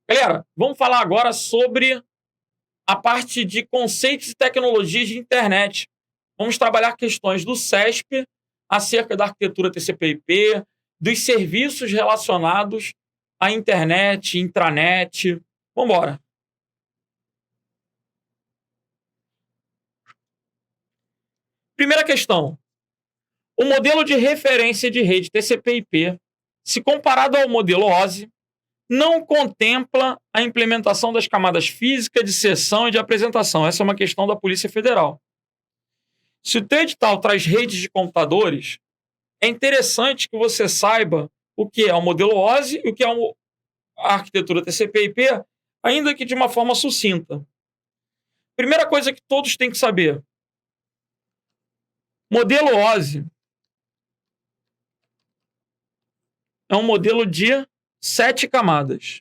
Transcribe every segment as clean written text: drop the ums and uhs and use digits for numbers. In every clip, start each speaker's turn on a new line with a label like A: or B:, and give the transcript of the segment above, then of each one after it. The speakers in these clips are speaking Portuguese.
A: Galera, vamos falar agora sobre a parte de conceitos e tecnologias de internet. Vamos trabalhar questões do CESP acerca da arquitetura TCP/IP, dos serviços relacionados à internet, intranet. Vamos embora. Primeira questão. O modelo de referência de rede TCP/IP, se comparado ao modelo OSI, não contempla a implementação das camadas físicas de seção e de apresentação. Essa é uma questão da Polícia Federal. Se o teu edital traz redes de computadores, é interessante que você saiba o que é o modelo OSI e o que é a arquitetura TCP/IP, ainda que de uma forma sucinta. Primeira coisa que todos têm que saber. Modelo OSI é um modelo de 7 camadas.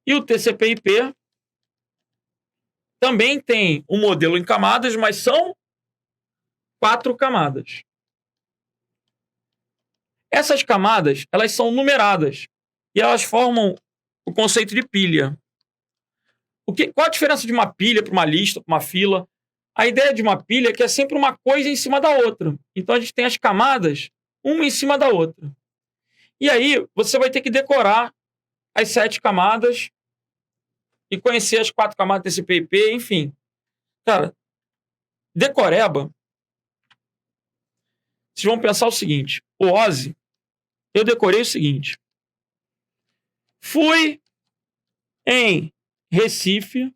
A: E o TCP/IP também tem um modelo em camadas, mas são 4 camadas. Essas camadas, elas são numeradas e elas formam o conceito de pilha. Qual a diferença de uma pilha para uma lista, para uma fila? A ideia de uma pilha é que é sempre uma coisa em cima da outra. Então a gente tem as camadas, uma em cima da outra. E aí você vai ter que decorar as 7 camadas e conhecer as 4 camadas TCP/IP, enfim. Cara, decoreba, vocês vão pensar o seguinte: o OSI, eu decorei o seguinte. Fui em Recife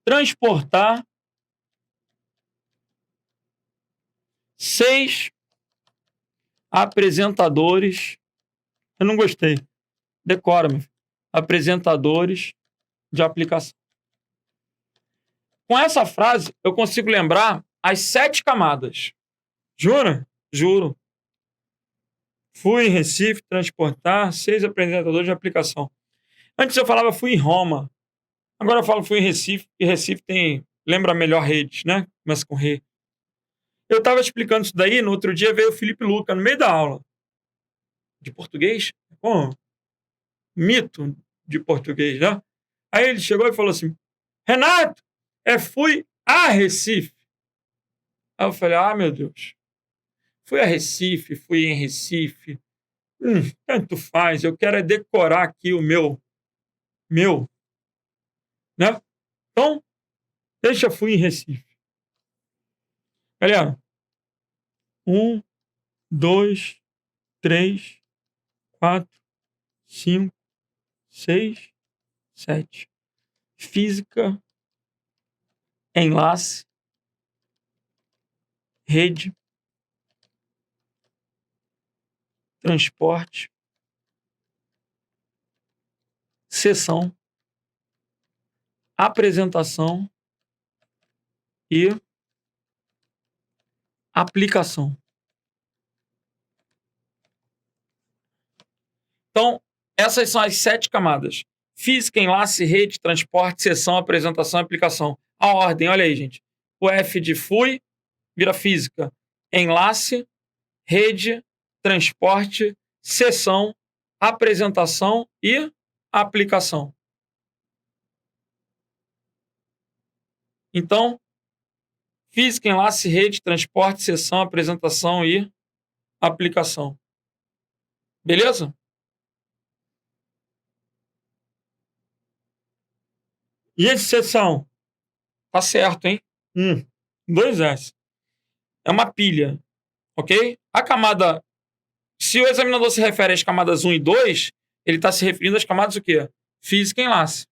A: transportar 6 apresentadores. Eu não gostei. Decora, meu filho. Apresentadores de aplicação. Com essa frase, eu consigo lembrar as 7 camadas. Jura? Juro. Fui em Recife transportar 6 apresentadores de aplicação. Antes eu falava fui em Roma. Agora eu falo fui em Recife, e Recife lembra melhor redes, né? Começa com Re. Eu estava explicando isso daí, no outro dia veio o Felipe Luca, no meio da aula. De português? Mito de português, né? Aí ele chegou e falou assim, Renato, fui a Recife. Aí eu falei, meu Deus. Fui a Recife, fui em Recife. Tanto faz, eu quero decorar aqui o meu, né? Então, deixa fui em Recife. Galera, 1, 2, 3, 4, 5, 6, 7. Física, enlace, rede, transporte, seção, apresentação e aplicação. Então, essas são as 7 camadas. Física, enlace, rede, transporte, seção, apresentação e aplicação. A ordem, olha aí, gente. O F de fui vira física. Enlace, rede, transporte, seção, apresentação e aplicação. Então, física, enlace, rede, transporte, seção, apresentação e aplicação. Beleza? E esse seção? Tá certo, hein? 2 S. É uma pilha, ok? A camada... Se o examinador se refere às camadas 1 e 2, ele está se referindo às camadas o quê? Física, enlace.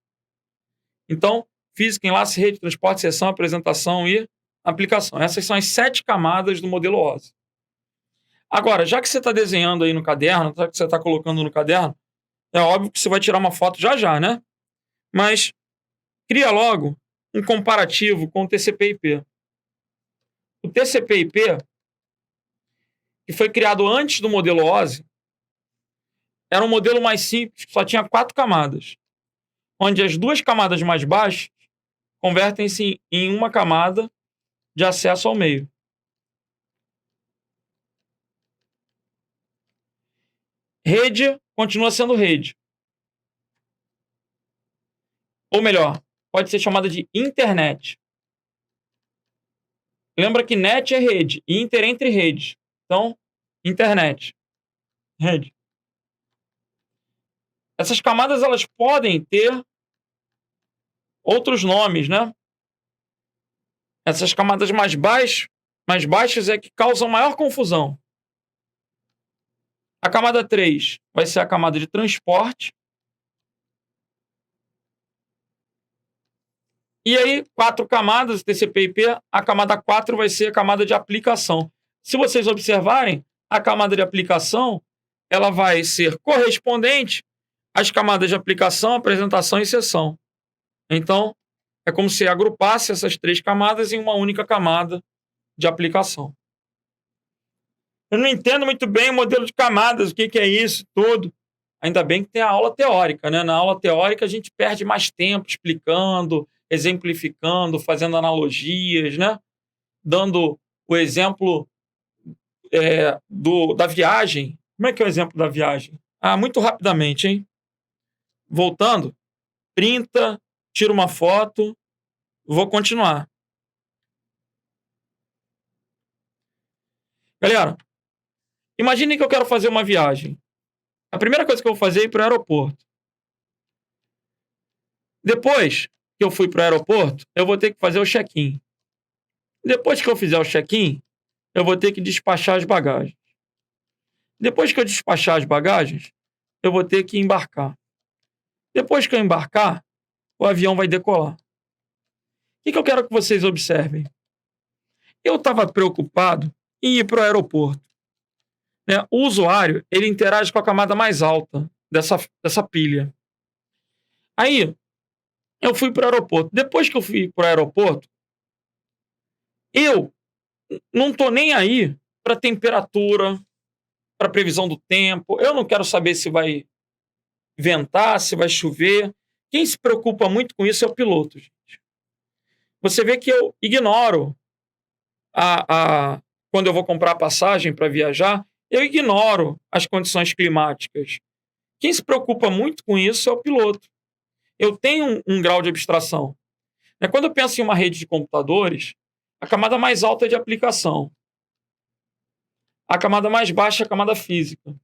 A: Então, física, enlace, rede, transporte, seção, apresentação e aplicação. Essas são as 7 camadas do modelo OSI. Agora, já que você está desenhando aí no caderno, já que você está colocando no caderno, é óbvio que você vai tirar uma foto já, né? Mas cria logo um comparativo com o TCP/IP. O TCP/IP, que foi criado antes do modelo OSI, era um modelo mais simples, que só tinha 4 camadas, onde as 2 camadas mais baixas convertem-se em uma camada de acesso ao meio. Rede continua sendo rede. Ou melhor, pode ser chamada de internet. Lembra que net é rede, e inter entre redes. Então, internet, rede. Essas camadas elas podem ter outros nomes, né? Essas camadas mais baixas é que causam maior confusão. A camada 3 vai ser a camada de transporte. E aí, 4 camadas, TCP/IP, a camada 4 vai ser a camada de aplicação. Se vocês observarem, a camada de aplicação ela vai ser correspondente às camadas de aplicação, apresentação e sessão. Então, é como se agrupasse essas 3 camadas em uma única camada de aplicação. Eu não entendo muito bem o modelo de camadas, o que é isso tudo. Ainda bem que tem a aula teórica, né? Na aula teórica a gente perde mais tempo explicando, exemplificando, fazendo analogias, né? Dando o exemplo da viagem. Como é que é o exemplo da viagem? Muito rapidamente, hein? Voltando, printa, tira uma foto, vou continuar. Galera, imagine que eu quero fazer uma viagem. A primeira coisa que eu vou fazer é ir para o aeroporto. Depois que eu fui para o aeroporto, eu vou ter que fazer o check-in. Depois que eu fizer o check-in, eu vou ter que despachar as bagagens. Depois que eu despachar as bagagens, eu vou ter que embarcar. Depois que eu embarcar, o avião vai decolar. O que eu quero que vocês observem? Eu estava preocupado em ir para o aeroporto. Né? O usuário, ele interage com a camada mais alta dessa pilha. Aí, eu fui para o aeroporto. Depois que eu fui para o aeroporto, eu não estou nem aí para temperatura, para previsão do tempo. Eu não quero saber se vai ventar, se vai chover. Quem se preocupa muito com isso é o piloto, gente. Você vê que eu ignoro quando eu vou comprar a passagem para viajar, eu ignoro as condições climáticas. Quem se preocupa muito com isso é o piloto. Eu tenho um grau de abstração. Quando eu penso em uma rede de computadores, a camada mais alta é de aplicação. A camada mais baixa é a camada física.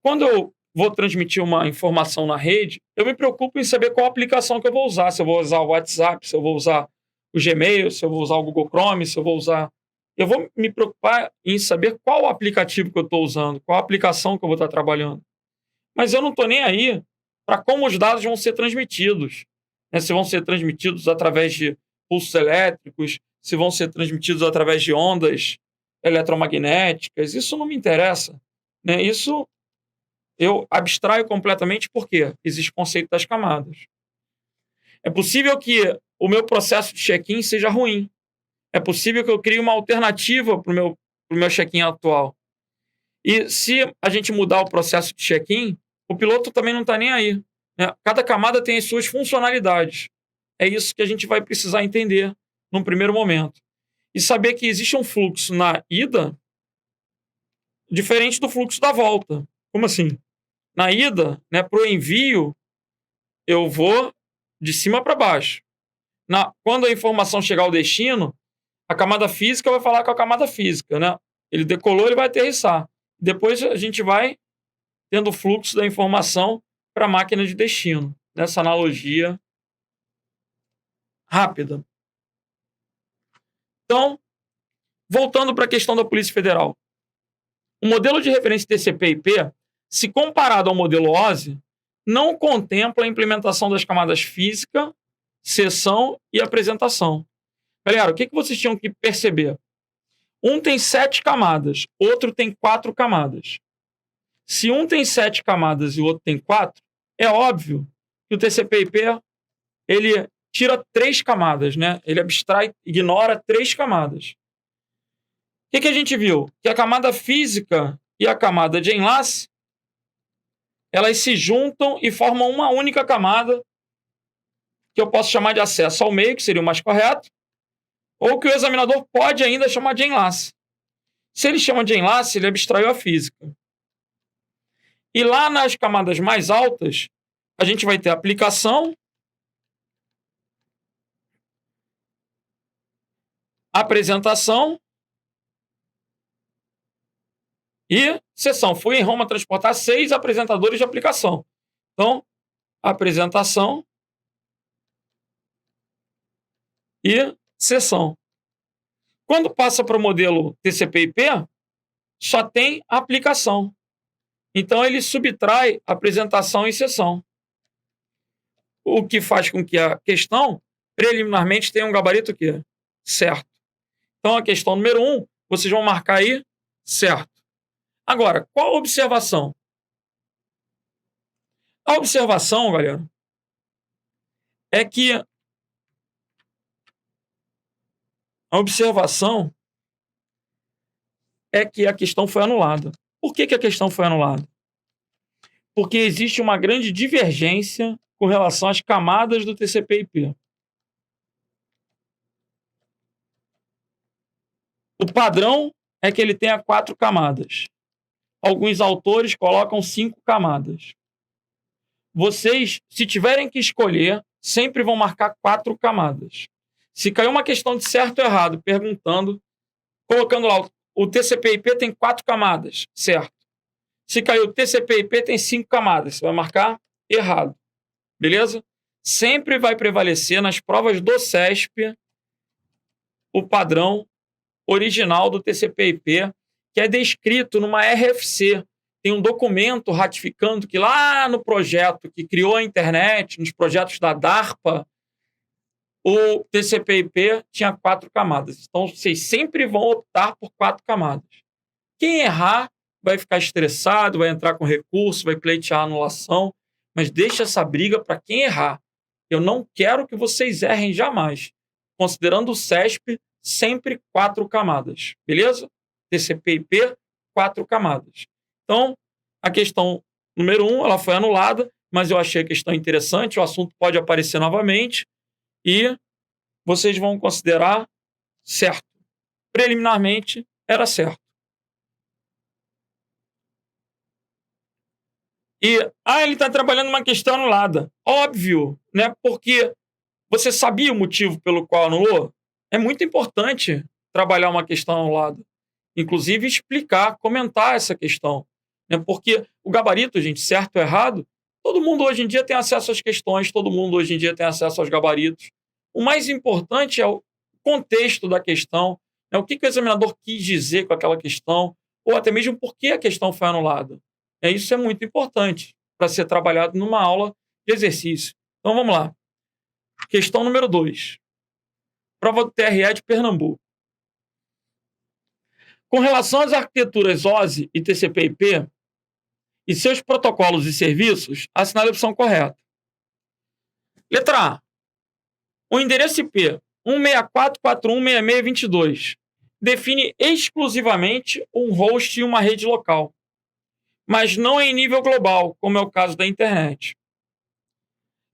A: Quando eu vou transmitir uma informação na rede, eu me preocupo em saber qual aplicação que eu vou usar. Se eu vou usar o WhatsApp, se eu vou usar o Gmail, se eu vou usar o Google Chrome, se eu vou usar... Eu vou me preocupar em saber qual aplicativo que eu estou usando, qual aplicação que eu vou estar trabalhando. Mas eu não estou nem aí para como os dados vão ser transmitidos. Se vão ser transmitidos através de pulsos elétricos, se vão ser transmitidos através de ondas eletromagnéticas. Isso não me interessa. Isso eu abstraio completamente porque existe o conceito das camadas. É possível que o meu processo de check-in seja ruim. É possível que eu crie uma alternativa para o meu check-in atual. E se a gente mudar o processo de check-in, o piloto também não está nem aí. Cada camada tem as suas funcionalidades. É isso que a gente vai precisar entender num primeiro momento. E saber que existe um fluxo na ida diferente do fluxo da volta. Como assim? Na ida, para o envio, eu vou de cima para baixo. Quando a informação chegar ao destino, a camada física vai falar com a camada física. Ele decolou, ele vai aterrissar. Depois a gente vai tendo o fluxo da informação para a máquina de destino. Nessa analogia rápida. Então, voltando para a questão da Polícia Federal. O modelo de referência TCP/IP, se comparado ao modelo OSI, não contempla a implementação das camadas física, seção e apresentação. Galera, o que vocês tinham que perceber? Um tem 7 camadas, outro tem 4 camadas. Se um tem 7 camadas e o outro tem 4, é óbvio que o TCP/IP ele tira 3 camadas, Ele abstrai, ignora 3 camadas. O que a gente viu? Que a camada física e a camada de enlace elas se juntam e formam uma única camada que eu posso chamar de acesso ao meio, que seria o mais correto, ou que o examinador pode ainda chamar de enlace. Se ele chama de enlace, ele abstraiu a física. E lá nas camadas mais altas, a gente vai ter aplicação, apresentação e sessão. Fui em Roma transportar 6 apresentadores de aplicação. Então, apresentação e sessão. Quando passa para o modelo TCP/IP, só tem aplicação. Então, ele subtrai apresentação e sessão. O que faz com que a questão, preliminarmente, tenha um gabarito o quê? Certo. Então, a questão número 1, vocês vão marcar aí certo. Agora, qual a observação? A observação, galera, é que a questão foi anulada. Por que a questão foi anulada? Porque existe uma grande divergência com relação às camadas do TCP/IP. O padrão é que ele tenha 4 camadas. Alguns autores colocam 5 camadas. Vocês, se tiverem que escolher, sempre vão marcar 4 camadas. Se cair uma questão de certo ou errado, perguntando, colocando lá, o TCP/IP tem 4 camadas, certo? Se caiu o TCP/IP tem 5 camadas, você vai marcar errado. Beleza? Sempre vai prevalecer nas provas do CESP o padrão original do TCP/IP, que é descrito numa RFC. Tem um documento ratificando que lá no projeto que criou a internet, nos projetos da DARPA, o TCP/IP tinha 4 camadas. Então, vocês sempre vão optar por 4 camadas. Quem errar vai ficar estressado, vai entrar com recurso, vai pleitear anulação, mas deixa essa briga para quem errar. Eu não quero que vocês errem jamais. Considerando o CESP, sempre 4 camadas. Beleza? TCP/IP, 4 camadas. Então, a questão número 1, ela foi anulada, mas eu achei a questão interessante, o assunto pode aparecer novamente e vocês vão considerar certo. Preliminarmente, era certo. E, ele está trabalhando uma questão anulada. Óbvio, né? Porque você sabia o motivo pelo qual anulou? É muito importante trabalhar uma questão anulada. Inclusive, explicar, comentar essa questão. Né? Porque o gabarito, gente, certo ou errado, todo mundo hoje em dia tem acesso às questões, todo mundo hoje em dia tem acesso aos gabaritos. O mais importante é o contexto da questão, né? O que o examinador quis dizer com aquela questão, ou até mesmo por que a questão foi anulada. Isso é muito importante para ser trabalhado numa aula de exercício. Então, vamos lá. Questão número 2. Prova do TRE de Pernambuco. Com relação às arquiteturas OSI e TCP/IP e seus protocolos e serviços, assinale a opção correta. Letra A. O endereço IP 164.41.66.22 define exclusivamente um host e uma rede local, mas não em nível global, como é o caso da internet.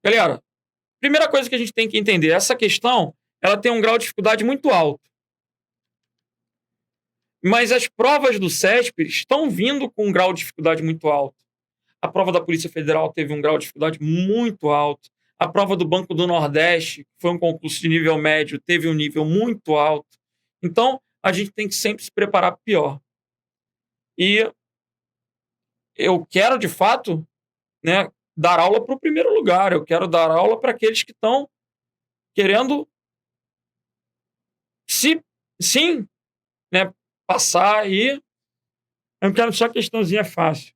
A: Galera, primeira coisa que a gente tem que entender, essa questão ela tem um grau de dificuldade muito alto. Mas as provas do CESP estão vindo com um grau de dificuldade muito alto. A prova da Polícia Federal teve um grau de dificuldade muito alto. A prova do Banco do Nordeste, que foi um concurso de nível médio, teve um nível muito alto. Então, a gente tem que sempre se preparar para pior. E eu quero, de fato, né, dar aula para o primeiro lugar. Eu quero dar aula para aqueles que estão querendo, sim, né, passar e eu não quero só questãozinha fácil.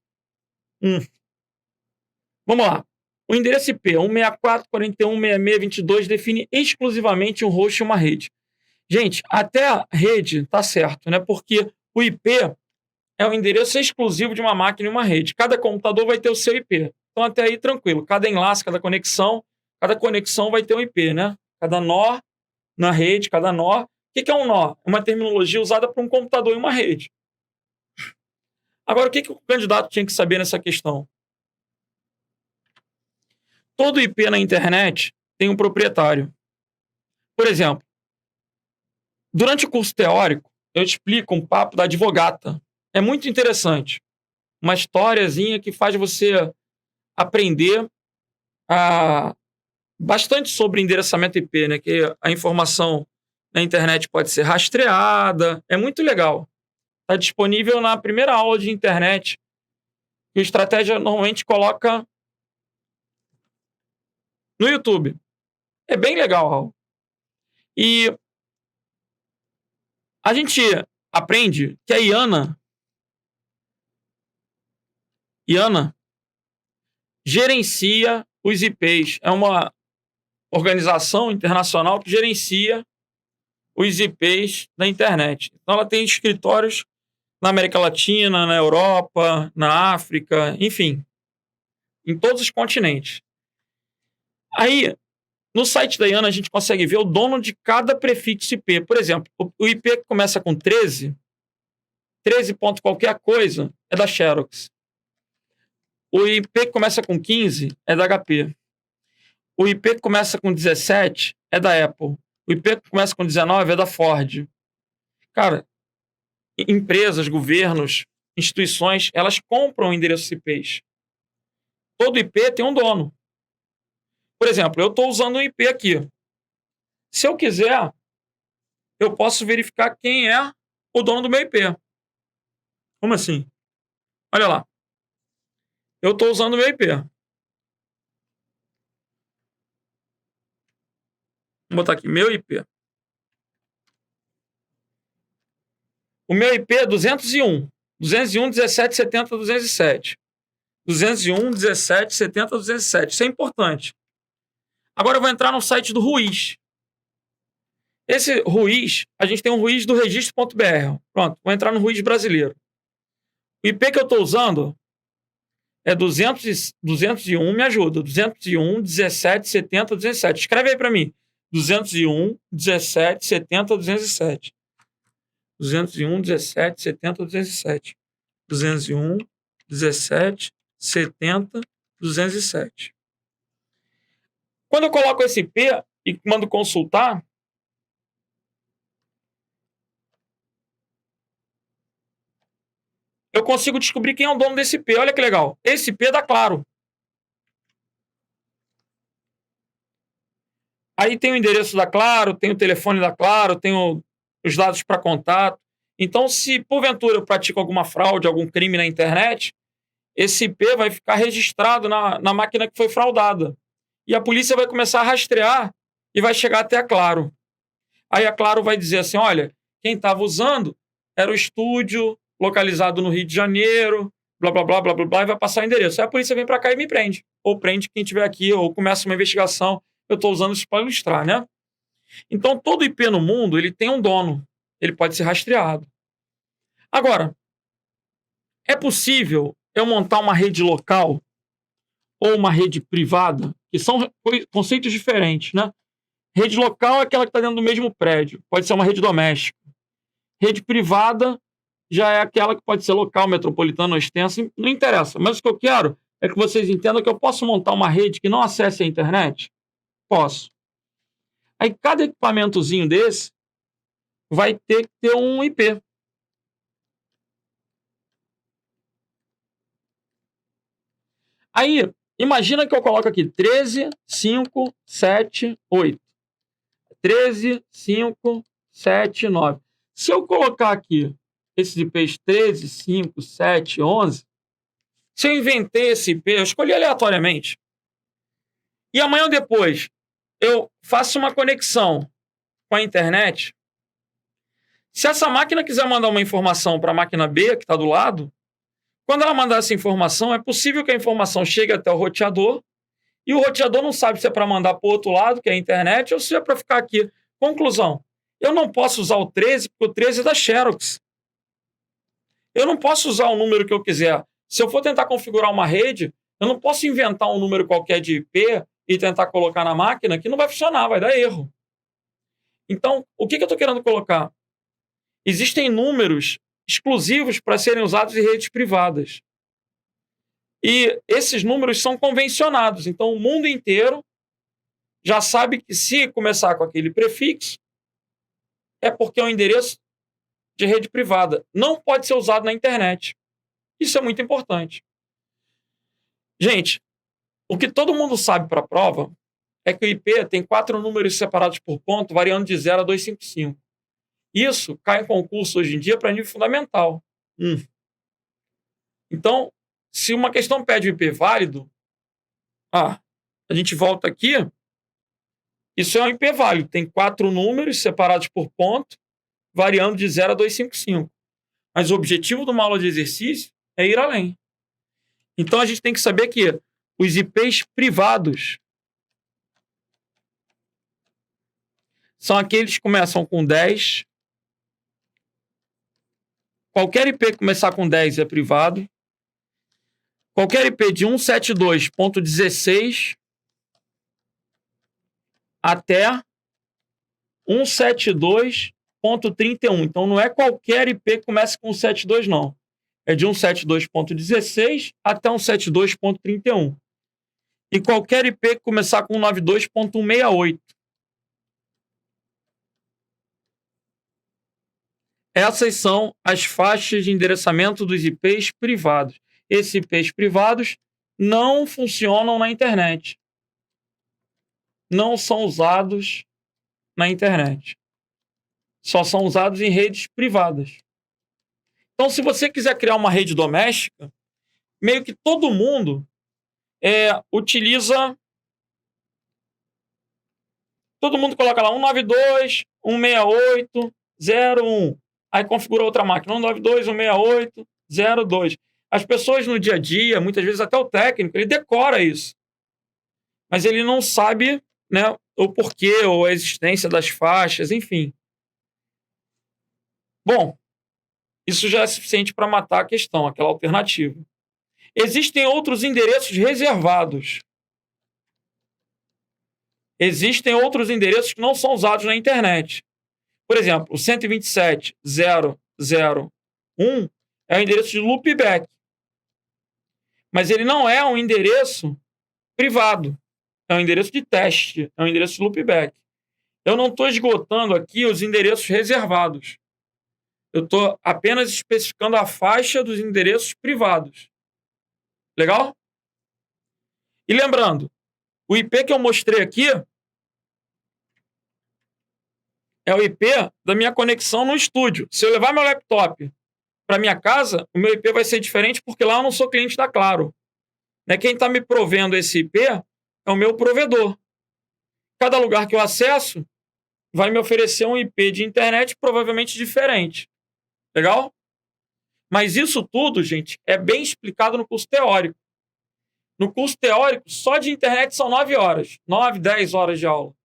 A: Vamos lá. O endereço IP 164.41.66.22 define exclusivamente um host e uma rede. Gente, até a rede tá certo, né? Porque o IP é o endereço exclusivo de uma máquina e uma rede. Cada computador vai ter o seu IP. Então, até aí, tranquilo. Cada enlace, cada conexão vai ter um IP, né? Cada nó na rede, cada nó. O que é um nó? É uma terminologia usada para um computador e uma rede. Agora, o que o candidato tinha que saber nessa questão? Todo IP na internet tem um proprietário. Por exemplo, durante o curso teórico, eu explico um papo da advogata. É muito interessante. uma historiazinha que faz você aprender bastante sobre endereçamento IP, né? Que a informação na internet pode ser rastreada. É muito legal. Está disponível na primeira aula de internet, que o Estratégia normalmente coloca no YouTube. É bem legal, Raul. E a gente aprende que a IANA gerencia os IPs. É uma organização internacional que gerencia os IPs da internet. Então, ela tem escritórios na América Latina, na Europa, na África, enfim, em todos os continentes. Aí, no site da IANA, a gente consegue ver o dono de cada prefixo IP. Por exemplo, o IP que começa com 13 ponto qualquer coisa, é da Xerox. O IP que começa com 15 é da HP. O IP que começa com 17 é da Apple. O IP que começa com 19 é da Ford. Cara, empresas, governos, instituições, elas compram endereços IPs. Todo IP tem um dono. Por exemplo, eu estou usando um IP aqui. Se eu quiser, eu posso verificar quem é o dono do meu IP. Como assim? Olha lá. Eu estou usando o meu IP. Vou botar aqui, meu IP. O meu IP é 201. 201, 17, 70, 207. 201, 17, 70, 207. Isso é importante. Agora eu vou entrar no site do Ruiz. Esse Ruiz, a gente tem um Ruiz do registro.br. Pronto, vou entrar no Ruiz brasileiro. O IP que eu estou usando é 201, me ajuda. 201, 17, 70, 207. Escreve aí para mim. 201, 17, 70, 207. 201, 17, 70, 207. 201, 17, 70, 207. Quando eu coloco esse IP e mando consultar, eu consigo descobrir quem é o dono desse IP. Olha que legal. Esse IP é da Claro. Aí tem o endereço da Claro, tem o telefone da Claro, tem os dados para contato. Então, se porventura eu pratico alguma fraude, algum crime na internet, esse IP vai ficar registrado na máquina que foi fraudada. E a polícia vai começar a rastrear e vai chegar até a Claro. Aí a Claro vai dizer assim, olha, quem estava usando era o estúdio localizado no Rio de Janeiro, blá, blá, blá, blá, blá, blá, e vai passar o endereço. Aí a polícia vem para cá e me prende. Ou prende quem estiver aqui, ou começa uma investigação. Eu estou usando isso para ilustrar, né? Então, todo IP no mundo, ele tem um dono. Ele pode ser rastreado. Agora, é possível eu montar uma rede local ou uma rede privada, que são conceitos diferentes, né? Rede local é aquela que está dentro do mesmo prédio. Pode ser uma rede doméstica. Rede privada já é aquela que pode ser local, metropolitana ou extensa. Não interessa. Mas o que eu quero é que vocês entendam que eu posso montar uma rede que não acesse a internet? Posso. Aí cada equipamentozinho desse vai ter que ter um IP. Aí, imagina que eu coloco aqui 13, 5, 7, 8. 13, 5, 7, 9. Se eu colocar aqui esses IPs 13, 5, 7, 11, se eu inventei esse IP, eu escolhi aleatoriamente, e amanhã ou depois eu faço uma conexão com a internet, se essa máquina quiser mandar uma informação para a máquina B, que está do lado, quando ela mandar essa informação, é possível que a informação chegue até o roteador, e o roteador não sabe se é para mandar para o outro lado, que é a internet, ou se é para ficar aqui. Conclusão, eu não posso usar o 13, porque o 13 é da Xerox. Eu não posso usar o número que eu quiser. Se eu for tentar configurar uma rede, eu não posso inventar um número qualquer de IP e tentar colocar na máquina, que não vai funcionar, vai dar erro. Então, o que eu estou querendo colocar? Existem números exclusivos para serem usados em redes privadas. E esses números são convencionados. Então, o mundo inteiro já sabe que se começar com aquele prefixo, é porque é um endereço de rede privada. Não pode ser usado na internet. Isso é muito importante. Gente, o que todo mundo sabe para a prova é que o IP tem 4 números separados por ponto, variando de 0 a 255. Isso cai em concurso hoje em dia para nível fundamental. Então, se uma questão pede o IP válido, a gente volta aqui, isso é um IP válido, tem 4 números separados por ponto, variando de 0 a 255. Mas o objetivo de uma aula de exercício é ir além. Então, a gente tem que saber que os IPs privados são aqueles que começam com 10. Qualquer IP que começar com 10 é privado. Qualquer IP de 172.16 até 172.31. Então, não é qualquer IP que comece com 172, não. É de 172.16 até 172.31. E qualquer IP que começar com 92.168. Essas são as faixas de endereçamento dos IPs privados. Esses IPs privados não funcionam na internet. Não são usados na internet. Só são usados em redes privadas. Então, se você quiser criar uma rede doméstica, meio que todo mundo utiliza... Todo mundo coloca lá 192.168.0.1. Aí configura outra máquina, 192.168.0.2. As pessoas no dia a dia, muitas vezes até o técnico, ele decora isso. Mas ele não sabe, né, o porquê ou a existência das faixas, enfim. Bom, isso já é suficiente para matar a questão, aquela alternativa. Existem outros endereços reservados. Existem outros endereços que não são usados na internet. Por exemplo, o 127.0.0.1 é o endereço de loopback. Mas ele não é um endereço privado. É um endereço de teste. É um endereço de loopback. Eu não estou esgotando aqui os endereços reservados. Eu estou apenas especificando a faixa dos endereços privados. Legal? E lembrando, o IP que eu mostrei aqui é o IP da minha conexão no estúdio. Se eu levar meu laptop para minha casa, o meu IP vai ser diferente porque lá eu não sou cliente da Claro. Né? Quem está me provendo esse IP é o meu provedor. Cada lugar que eu acesso vai me oferecer um IP de internet provavelmente diferente. Legal? Mas isso tudo, gente, é bem explicado no curso teórico. No curso teórico, só de internet são 9 horas. 9, 10 horas de aula.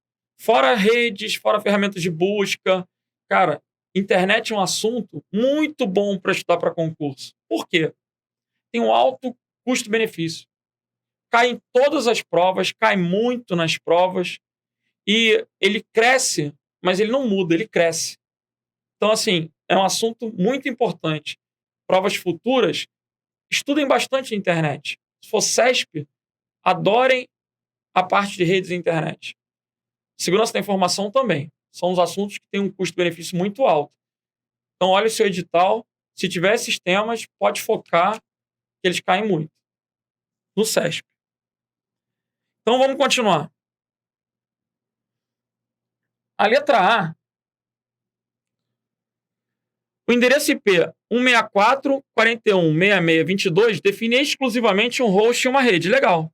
A: Fora redes, fora ferramentas de busca. Cara, internet é um assunto muito bom para estudar para concurso. Por quê? Tem um alto custo-benefício. Cai em todas as provas, cai muito nas provas. E ele cresce, mas ele não muda, ele cresce. Então, assim, é um assunto muito importante. Provas futuras, estudem bastante a internet. Se for CESP, adorem a parte de redes e internet. Segurança da informação também. São os assuntos que têm um custo-benefício muito alto. Então, olha o seu edital. Se tiver esses temas, pode focar, que eles caem muito. No CESP. Então, vamos continuar. A letra A. O endereço IP 164.41.66.22 define exclusivamente um host e uma rede. Legal.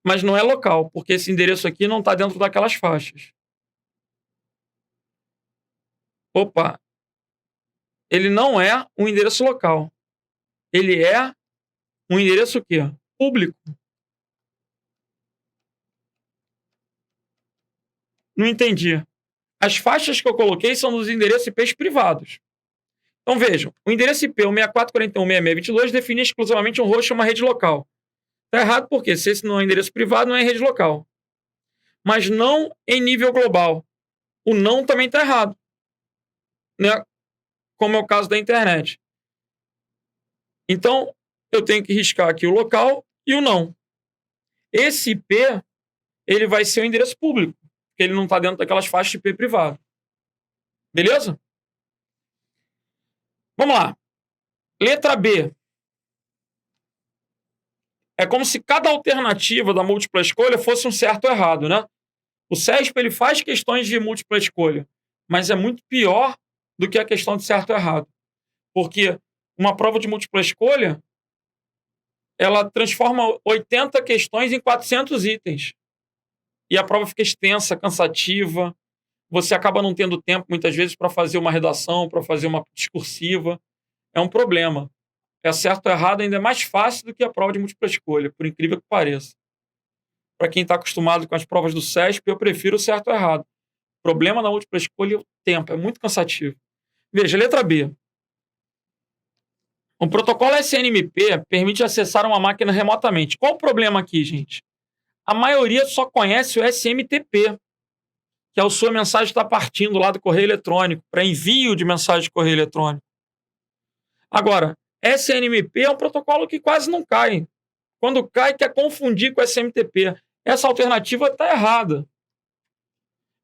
A: Mas não é local, porque esse endereço aqui não está dentro daquelas faixas. Opa! Ele não é um endereço local. Ele é um endereço o quê? Público. Não entendi. As faixas que eu coloquei são dos endereços IPs privados. Então vejam, o endereço IP 164.41.66.22 define exclusivamente um host e uma rede local. Está errado porque se esse não é endereço privado, não é rede local. Mas não em nível global. O não também está errado. Né? Como é o caso da internet. Então, eu tenho que riscar aqui o local e o não. Esse IP, ele vai ser o endereço público, porque ele não está dentro daquelas faixas de IP privado. Beleza? Vamos lá. Letra B. é como se cada alternativa da múltipla escolha fosse um certo ou errado, né? O CESP ele faz questões de múltipla escolha, mas é muito pior do que a questão de certo ou errado. Porque uma prova de múltipla escolha, ela transforma 80 questões em 400 itens. E a prova fica extensa, cansativa. Você acaba não tendo tempo, muitas vezes, para fazer uma redação, para fazer uma discursiva. É um problema. É certo ou errado ainda é mais fácil do que a prova de múltipla escolha, por incrível que pareça. Para quem está acostumado com as provas do CESP, eu prefiro o certo ou errado. O problema na múltipla escolha é o tempo, é muito cansativo. Veja, letra B. O protocolo SNMP permite acessar uma máquina remotamente. Qual o problema aqui, gente? A maioria só conhece o SMTP, que é a sua mensagem está partindo lá do correio eletrônico, para envio de mensagem de correio eletrônico. Agora, SNMP é um protocolo que quase não cai. Quando cai, quer confundir com SMTP. Essa alternativa está errada.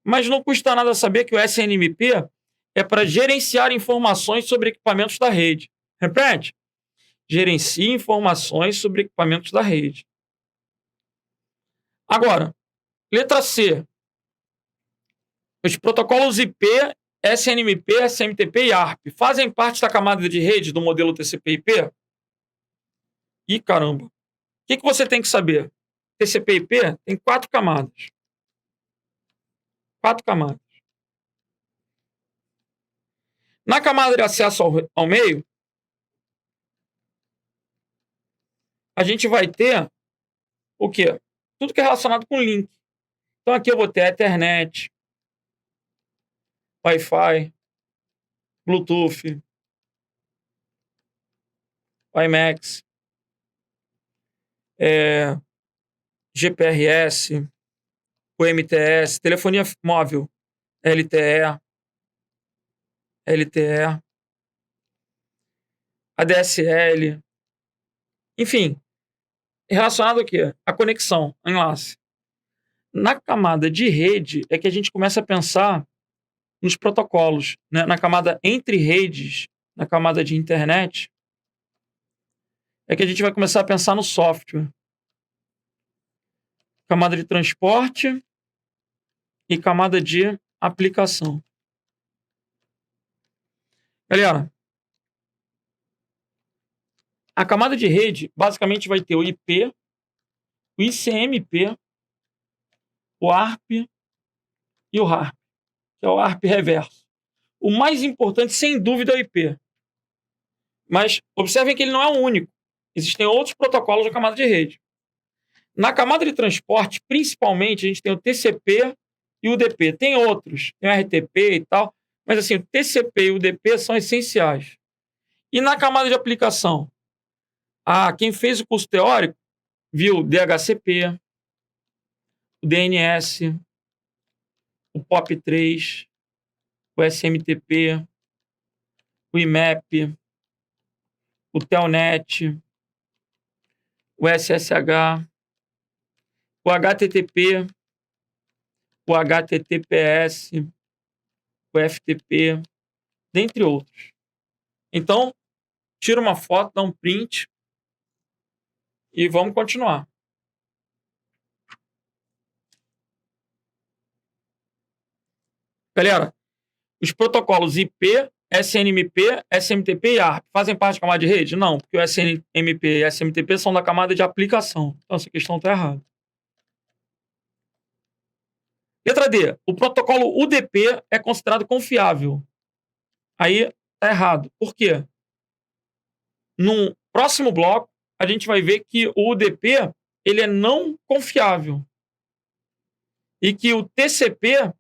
A: Mas não custa nada saber que o SNMP é para gerenciar informações sobre equipamentos da rede. Repete. Gerencia informações sobre equipamentos da rede. Agora, letra C. Os protocolos IP, SNMP, SMTP e ARP fazem parte da camada de rede do modelo TCP/IP? Ih, caramba. O que você tem que saber? TCP/IP tem 4 camadas. 4 camadas. Na camada de acesso ao meio, a gente vai ter o quê? Tudo que é relacionado com link. Então aqui eu vou ter Ethernet, Wi-Fi, Bluetooth, WiMAX, GPRS, UMTS, telefonia móvel, LTE, ADSL, enfim, relacionado ao quê? A conexão, a enlace. Na camada de rede é que a gente começa a pensar nos protocolos, né? Na camada entre redes, na camada de internet, é que a gente vai começar a pensar no software. Camada de transporte e camada de aplicação. Galera, a camada de rede basicamente vai ter o IP, o ICMP, o ARP e o RARP, que é o ARP reverso. O mais importante, sem dúvida, é o IP. Mas observem que ele não é o único. Existem outros protocolos da camada de rede. Na camada de transporte, principalmente, a gente tem o TCP e o UDP. Tem outros, tem o RTP e tal, mas assim, o TCP e o UDP são essenciais. E na camada de aplicação? Quem fez o curso teórico viu o DHCP, o DNS, o POP3, o SMTP, o IMAP, o Telnet, o SSH, o HTTP, o HTTPS, o FTP, dentre outros. Então, tira uma foto, dá um print e vamos continuar. Galera, os protocolos IP, SNMP, SMTP e ARP fazem parte da camada de rede? Não, porque o SNMP e SMTP são da camada de aplicação. Então, essa questão está errada. Letra D. O protocolo UDP é considerado confiável. Aí está errado. Por quê? No próximo bloco, a gente vai ver que o UDP ele é não confiável. E que o TCP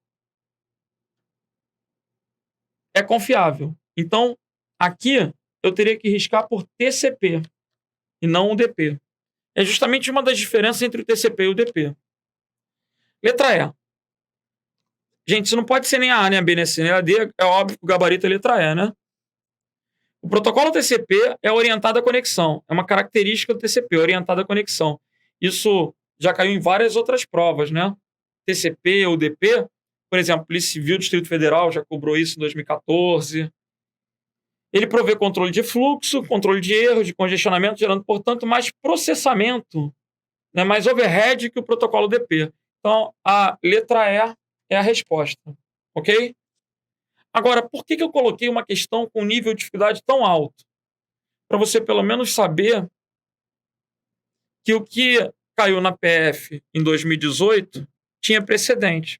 A: é confiável. Então, aqui eu teria que riscar por TCP e não UDP. É justamente uma das diferenças entre o TCP e o UDP. Letra E. Gente, isso não pode ser nem a A, nem a B, nem a C, nem a D. É óbvio que o gabarito é letra E, né? O protocolo TCP é orientado à conexão. É uma característica do TCP, orientado à conexão. Isso já caiu em várias outras provas, né? TCP, UDP, por exemplo, Polícia Civil do Distrito Federal já cobrou isso em 2014. Ele provê controle de fluxo, controle de erros, de congestionamento, gerando, portanto, mais processamento, né, mais overhead que o protocolo DP. Então, a letra E é a resposta, ok? Agora, por que eu coloquei uma questão com nível de dificuldade tão alto? Para você, pelo menos, saber que o que caiu na PF em 2018 tinha precedente.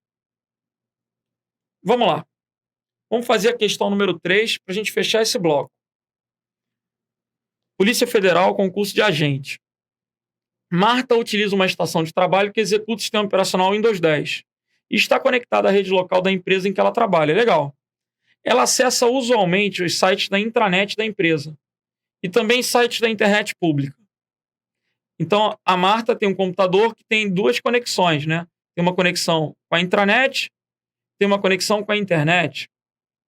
A: Vamos lá. Vamos fazer a questão número 3 para a gente fechar esse bloco. Polícia Federal, concurso de agente. Marta utiliza uma estação de trabalho que executa o sistema operacional Windows 10 e está conectada à rede local da empresa em que ela trabalha. Legal. Ela acessa usualmente os sites da intranet da empresa e também sites da internet pública. Então, a Marta tem um computador que tem duas conexões, né? Tem uma conexão com a intranet, tem uma conexão com a internet.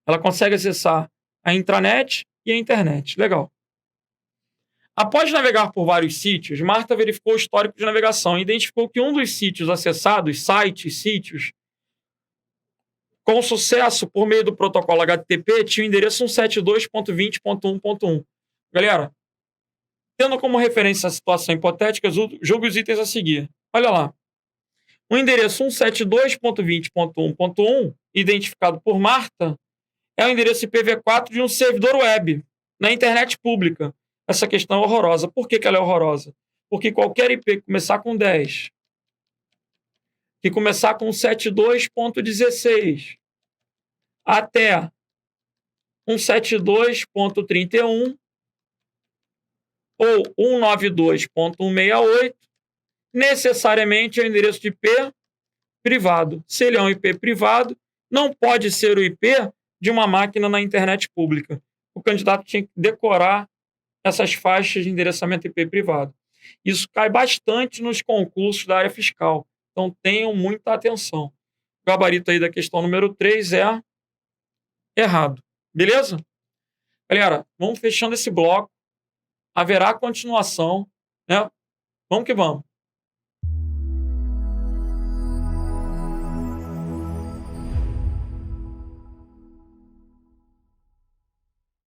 A: Ela consegue acessar a intranet e a internet. Legal. Após navegar por vários sítios, Marta verificou o histórico de navegação e identificou que um dos sítios acessados, sítios, com sucesso por meio do protocolo HTTP, tinha o endereço 172.20.1.1. Galera, tendo como referência a situação hipotética, julgue os itens a seguir. Olha lá. O endereço 172.20.1.1, identificado por Marta, é o endereço IPv4 de um servidor web na internet pública. Essa questão é horrorosa. Por que ela é horrorosa? Porque qualquer IP que começar com 10, que começar com 72.16 até 172.31 ou 192.168, necessariamente é o endereço de IP privado. Se ele é um IP privado, não pode ser o IP de uma máquina na internet pública. O candidato tinha que decorar essas faixas de endereçamento IP privado. Isso cai bastante nos concursos da área fiscal. Então, tenham muita atenção. O gabarito aí da questão número 3 é errado. Beleza? Galera, vamos fechando esse bloco. Haverá continuação, né? Vamos que vamos.